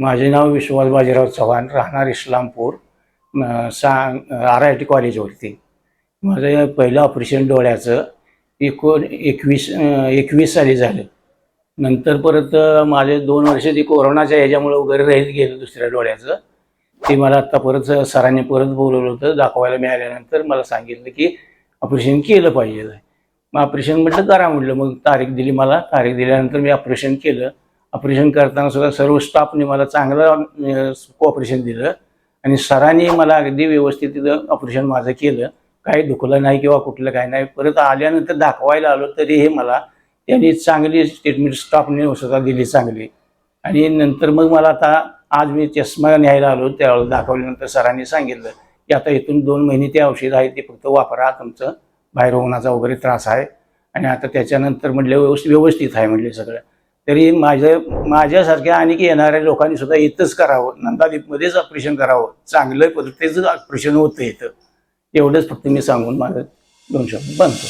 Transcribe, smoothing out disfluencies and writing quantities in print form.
माझे नाव विश्वास बाजीराव चव्हाण, राहणार इस्लामपूर, RIT कॉलेजवरती. माझं पहिलं ऑपरेशन डोळ्याचं 21 साली झालं. नंतर परत माझे 2 वर्ष ती कोरोनाच्या ह्याच्यामुळे वगैरे राहील गेलं दुसऱ्या डोळ्याचं. ते मला आत्ता परत सरांनी परत बोलवलं होतं. दाखवायला मिळाल्यानंतर मला सांगितलं की ऑपरेशन केलं पाहिजे. मग ऑपरेशन म्हटलं करा म्हटलं. मग तारीख दिली मला. तारीख दिल्यानंतर मी ऑपरेशन केलं. ऑपरेशन करताना सुद्धा सर्व स्टाफने मला चांगलं कोऑपरेशन दिलं आणि सरांनी मला अगदी व्यवस्थित तिथं ऑपरेशन माझं केलं. काही दुखलं नाही किंवा कुठलं काही नाही. परत आल्यानंतर दाखवायला आलो तरी हे मला त्यांनी चांगली ट्रीटमेंट स्टाफने सुद्धा दिली चांगली. आणि नंतर मग मला आता आज मी चष्मा न्यायला आलो, त्यावेळेला दाखवल्यानंतर सरांनी सांगितलं की आता इथून 2 महिने ते औषध आहे ते फक्त वापरा, तुमचं बाहेर होण्याचा वगैरे त्रास आहे आणि आता त्याच्यानंतर म्हटलं व्यवस्थित आहे म्हटले सगळं. तरी माझ्यासारख्या अनेक येणाऱ्या लोकांनी सुद्धा इथंच करावं, नंदादीपमध्येच ऑपरेशन करावं. चांगलं पद्धतीचं ऑपरेशन होतं इथं. एवढंच फक्त मी सांगून माझं 2 शब्द बनतो.